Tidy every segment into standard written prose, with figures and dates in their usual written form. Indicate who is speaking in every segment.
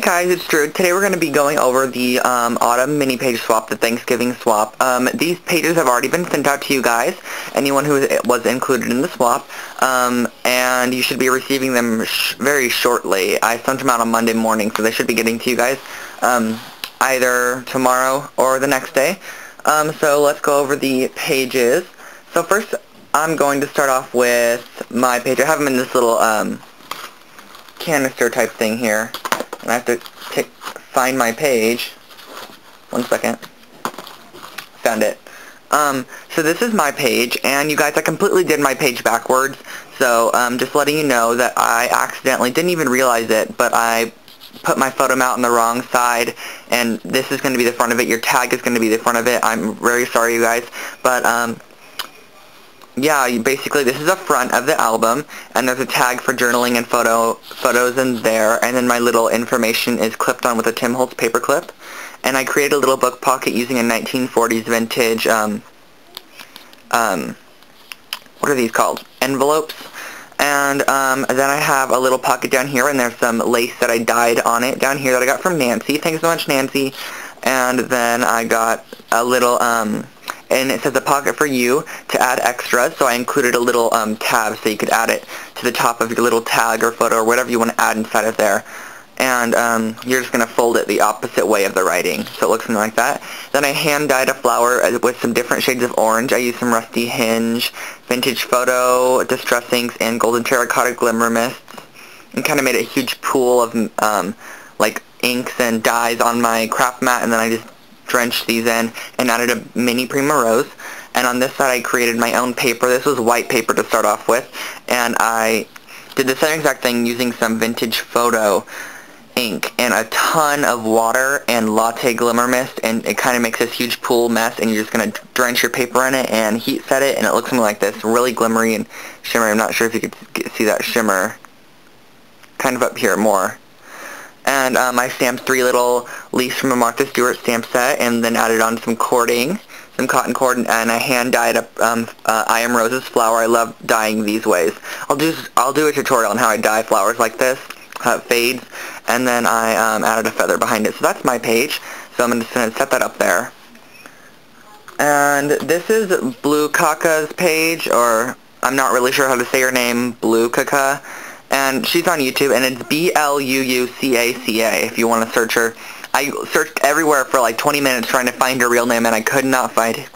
Speaker 1: Hey guys, it's Drew. Today we're going to be going over the autumn mini page swap, the Thanksgiving swap. These pages have already been sent out to you guys, anyone who was included in the swap, and you should be receiving them very shortly. I sent them out on Monday morning, so they should be getting to you guys either tomorrow or the next day. So let's go over the pages. So first, I'm going to start off with my page. I have them in this little canister type thing here. And I have to find my page. 1 second. Found it. So this is my page, and you guys, I completely did my page backwards. So, just letting you know that I accidentally, didn't even realize it, but I put my photo mount on the wrong side, and this is going to be the front of it. Your tag is going to be the front of it. I'm very sorry, you guys. But, yeah, basically this is the front of the album, and there's a tag for journaling and photos in there, and then my little information is clipped on with a Tim Holtz paper clip. And I created a little book pocket using a 1940s vintage, what are these called? Envelopes. And then I have a little pocket down here, and there's some lace that I dyed on it down here that I got from Nancy. Thanks so much, Nancy. And then I got a little, and it says a pocket for you to add extras, so I included a little tab so you could add it to the top of your little tag or photo or whatever you want to add inside of there. And you're just going to fold it the opposite way of the writing, so it looks something like that. Then I hand-dyed a flower with some different shades of orange. I used some Rusty Hinge, Vintage Photo, Distress Inks, and Golden Terracotta Glimmer Mists, and kind of made a huge pool of like inks and dyes on my craft mat, and then I just drenched these in and added a mini Prima Rose. And on this side I created my own paper. This was white paper to start off with, and I did the same exact thing using some Vintage Photo ink and a ton of water and latte glimmer mist, and it kind of makes this huge pool mess, and you're just going to drench your paper in it and heat set it, and it looks something like this, really glimmery and shimmery. I'm not sure if you could see that shimmer kind of up here more. And I stamped 3 little leaves from a Martha Stewart stamp set, and then added on some cording, some cotton cord, and I hand dyed a I Am Rose's flower. I love dyeing these ways. I'll do a tutorial on how I dye flowers like this, how it fades, and then I added a feather behind it. So that's my page. So I'm just going to set that up there. And this is Blue Caca's page, or I'm not really sure how to say her name, Blue Caca. And she's on YouTube, and it's BLUUCACA if you want to search her. I searched everywhere for like 20 minutes trying to find her real name, and I could not find it.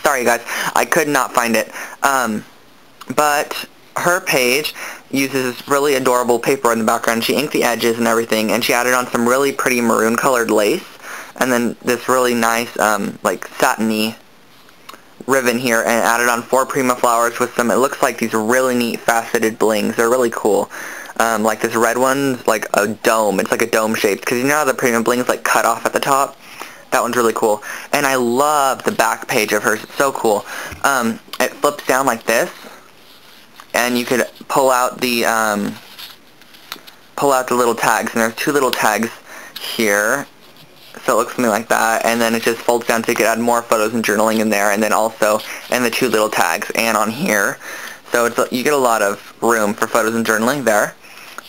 Speaker 1: Sorry guys, I could not find it. But her page uses this really adorable paper in the background. She inked the edges and everything, and she added on some really pretty maroon colored lace, and then this really nice like satiny ribbon here, and added on 4 Prima flowers with some, it looks like these really neat faceted blings. They're really cool. Like this red one's like a dome. It's like a dome shaped, because you know how the Prima blings like cut off at the top? That one's really cool. And I love the back page of hers. It's so cool. It flips down like this, and you could pull out the little tags, and there's 2 little tags here. So it looks something like that, and then it just folds down so you could add more photos and journaling in there, and then also in the 2 little tags and on here. So you get a lot of room for photos and journaling there.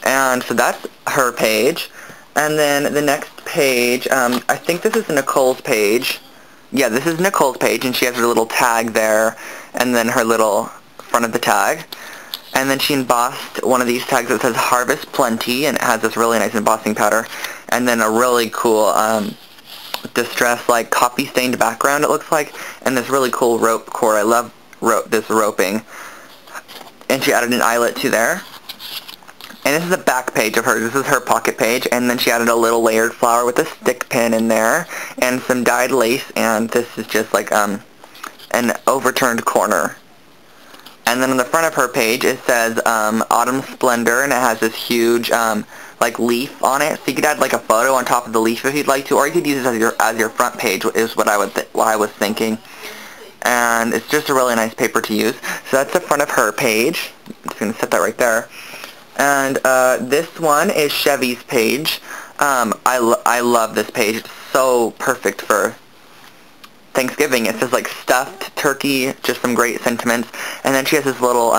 Speaker 1: And so that's her page. And then the next page, I think this is Nicole's page. Yeah, this is Nicole's page, and she has her little tag there, and then her little front of the tag. And then she embossed one of these tags that says Harvest Plenty, and it has this really nice embossing pattern. And then a really cool distress, like coffee stained background, it looks like, and this really cool rope cord. I love this roping. And she added an eyelet to there. And this is the back page of hers. This is her pocket page, and then she added a little layered flower with a stick pin in there, and some dyed lace, and this is just like an overturned corner. And then on the front of her page it says Autumn Splendor, and it has this huge like leaf on it, so you could add like a photo on top of the leaf if you'd like to, or you could use it as your front page, is what I was thinking. And it's just a really nice paper to use. So that's the front of her page. I'm just going to set that right there. And this one is Chevy's page. I love this page. It's so perfect for Thanksgiving. It says like stuffed turkey, just some great sentiments. And then she has this little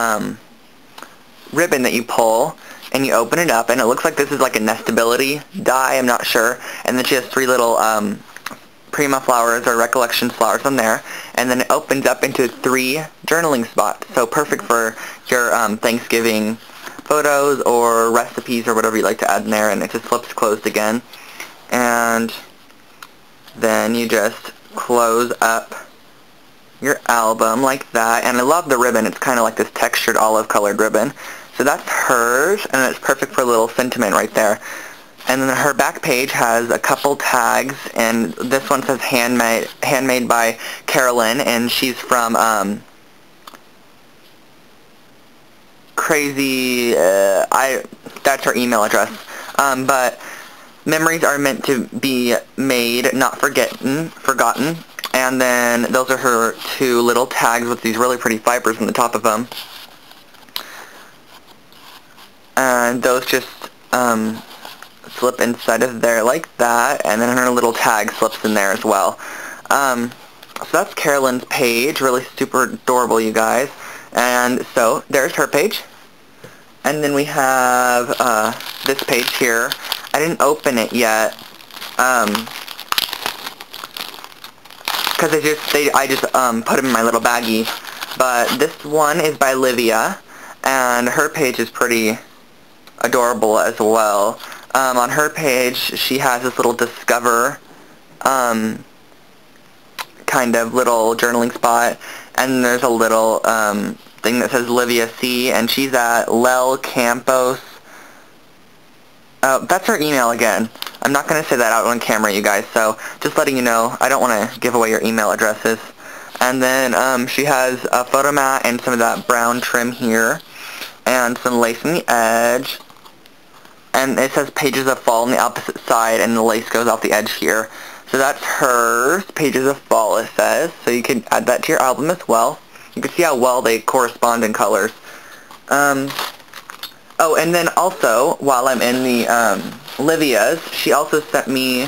Speaker 1: ribbon that you pull, and you open it up, and it looks like this is like a nestability die, I'm not sure. And then she has 3 little Prima flowers or recollection flowers on there, and then it opens up into 3 journaling spots. So perfect for your Thanksgiving photos or recipes or whatever you like to add in there, and it just flips closed again. And then you just close up your album like that. And I love the ribbon. It's kind of like this textured olive colored ribbon. So that's hers, and it's perfect for a little sentiment right there. And then her back page has a couple tags, and this one says handmade by Carolyn, and she's from Crazy, that's her email address. But memories are meant to be made, not forgotten. And then those are her 2 little tags with these really pretty fibers on the top of them. And those just slip inside of there like that, and then her little tag slips in there as well. So that's Carolyn's page, really super adorable, you guys. And so there's her page. And then we have this page here. I didn't open it yet because I just put them in my little baggie. But this one is by Livia, and her page is pretty adorable as well. On her page, she has this little discover kind of little journaling spot, and there's a little thing that says Livia C, and she's at Lel Campos. That's her email again. I'm not going to say that out on camera, you guys, so just letting you know, I don't want to give away your email addresses. And then she has a photo mat and some of that brown trim here, and some lace on the edge. And it says Pages of Fall on the opposite side, and the lace goes off the edge here. So that's hers, Pages of Fall, it says. So you can add that to your album as well. You can see how well they correspond in colors. Oh, and then also, while I'm in the Livia's, she also sent me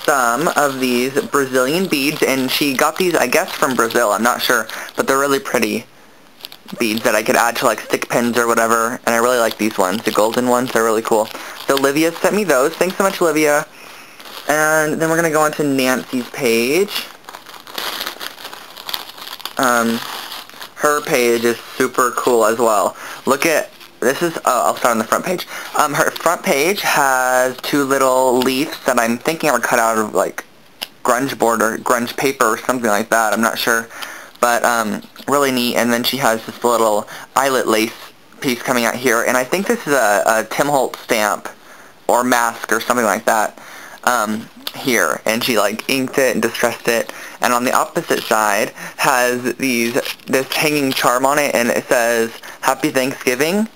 Speaker 1: some of these Brazilian beads, and she got these, I guess, from Brazil. I'm not sure, but they're really pretty beads that I could add to like stick pins or whatever, and I really like these ones, the golden ones. They're really cool. So Livia sent me those. Thanks so much, Livia. And then we're going to go on to Nancy's page. Her page is super cool as well. Look at, this is, I'll start on the front page. Her front page has 2 little leaves that I'm thinking are cut out of like grunge board or grunge paper or something like that. I'm not sure. But really neat. And then she has this little eyelet lace piece coming out here, and I think this is a Tim Holtz stamp or mask or something like that here, and she like inked it and distressed it. And on the opposite side has this hanging charm on it, and it says Happy Thanksgiving.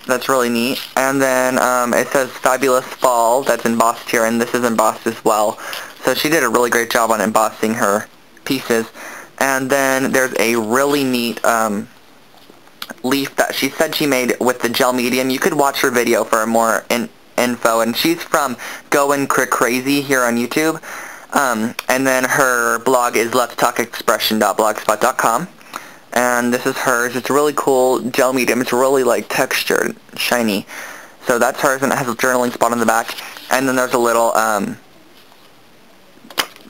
Speaker 1: That's really neat. And then it says Fabulous Fall. That's embossed here, and this is embossed as well. So she did a really great job on embossing her pieces. And then there's a really neat leaf that she said she made with the gel medium. You could watch her video for more info, and she's from Goin' Crazy here on YouTube. And then her blog is letstalkexpression.blogspot.com, and this is hers. It's a really cool gel medium. It's really like textured, shiny. So that's hers, and it has a journaling spot on the back. And then there's a little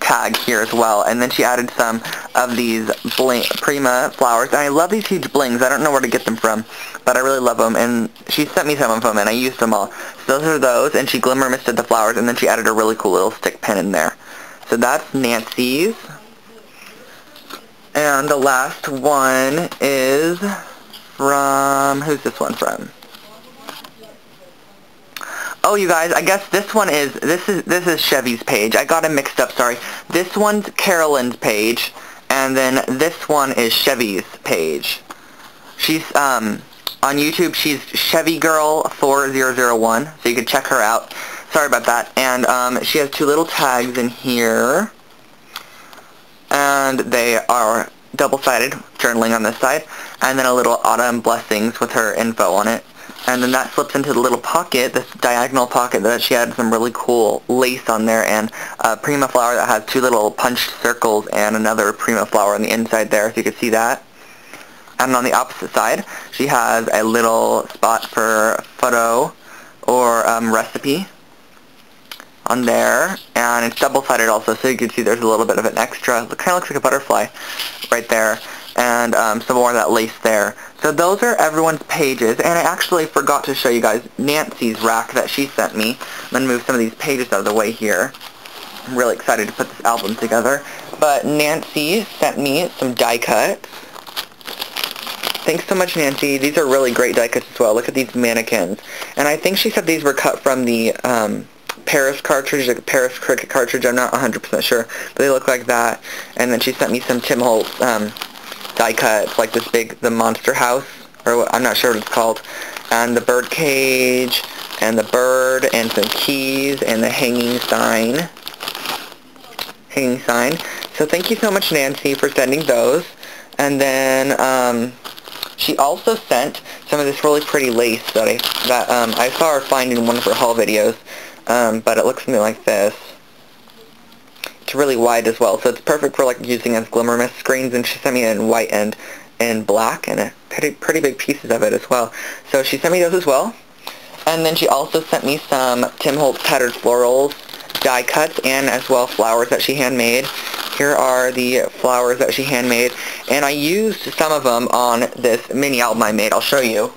Speaker 1: tag here as well. And then she added some of these Prima flowers, and I love these huge blings. I don't know where to get them from, but I really love them, and she sent me some of them, and I used them all. So those are those, and she glimmer misted the flowers, and then she added a really cool little stick pin in there. So that's Nancy's. And the last one is from, who's this one from? Oh, you guys, I guess this one is, this is Chevy's page. I got it mixed up, sorry. This one's Carolyn's page, and then this one is Chevy's page. She's, on YouTube, she's ChevyGirl4001, so you can check her out. Sorry about that. And, she has 2 little tags in here, and they are double-sided, journaling on this side, and then a little autumn blessings with her info on it. And then that slips into the little pocket, this diagonal pocket that she had some really cool lace on there, and a Prima flower that has 2 little punched circles and another Prima flower on the inside there, if you could see that. And on the opposite side, she has a little spot for photo or recipe on there, and it's double-sided also, so you can see there's a little bit of an extra, it kind of looks like a butterfly right there, and some more of that lace there. So those are everyone's pages, and I actually forgot to show you guys Nancy's rack that she sent me. I'm going to move some of these pages out of the way here. I'm really excited to put this album together. But Nancy sent me some die cuts. Thanks so much, Nancy. These are really great die cuts as well. Look at these mannequins. And I think she said these were cut from the Paris cartridge, like Paris Cricket cartridge. I'm not 100% sure, but they look like that. And then she sent me some Tim Holtz die cuts, like this big, the Monster House, or what, I'm not sure what it's called. And the bird cage, and the bird, and some keys, and the hanging sign. So thank you so much, Nancy, for sending those. And then she also sent some of this really pretty lace that I saw her find in one of her haul videos, but it looks something like this. It's really wide as well, so it's perfect for like using as glimmer mist screens, and she sent me it in white and in black, and pretty big pieces of it as well. So she sent me those as well. And then she also sent me some Tim Holtz Tattered Florals die cuts, and as well flowers that she handmade. Here are the flowers that she handmade, and I used some of them on this mini album I made. I'll show you.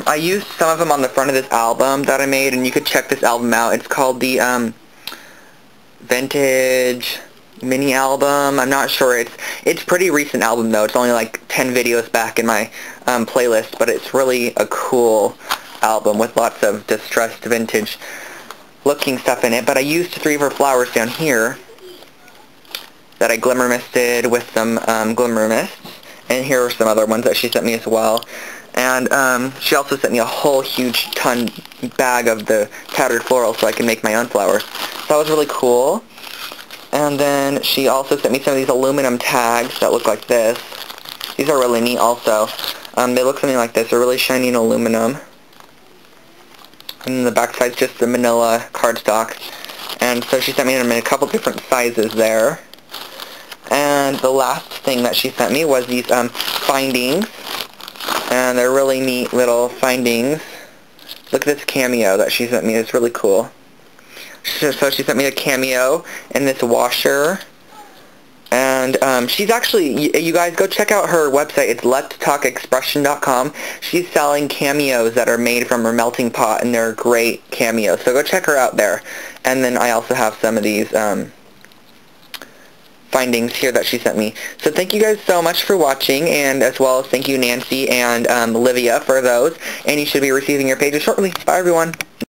Speaker 1: I used some of them on the front of this album that I made, and you could check this album out. It's called the Vintage Mini Album. I'm not sure. It's pretty recent album though. It's only like 10 videos back in my playlist, but it's really a cool album with lots of distressed vintage looking stuff in it. But I used 3 of her flowers down here that I glimmer misted with some glimmer mists, and here are some other ones that she sent me as well. And she also sent me a whole huge ton bag of the tattered floral so I can make my own flowers. So that was really cool. And then she also sent me some of these aluminum tags that look like this. These are really neat also. They look something like this. They're really shiny and aluminum. And then the back side's just the manila cardstock. And so she sent me them in a couple different sizes there. And the last thing that she sent me was these findings. And they're really neat little findings. Look at this cameo that she sent me. It's really cool. So she sent me a cameo in this washer. And she's actually, you guys go check out her website. It's letstalkexpression.com. She's selling cameos that are made from her melting pot, and they're great cameos. So go check her out there. And then I also have some of these findings here that she sent me. So thank you guys so much for watching, and as well as thank you Nancy and Livia for those. And you should be receiving your pages shortly. Bye everyone.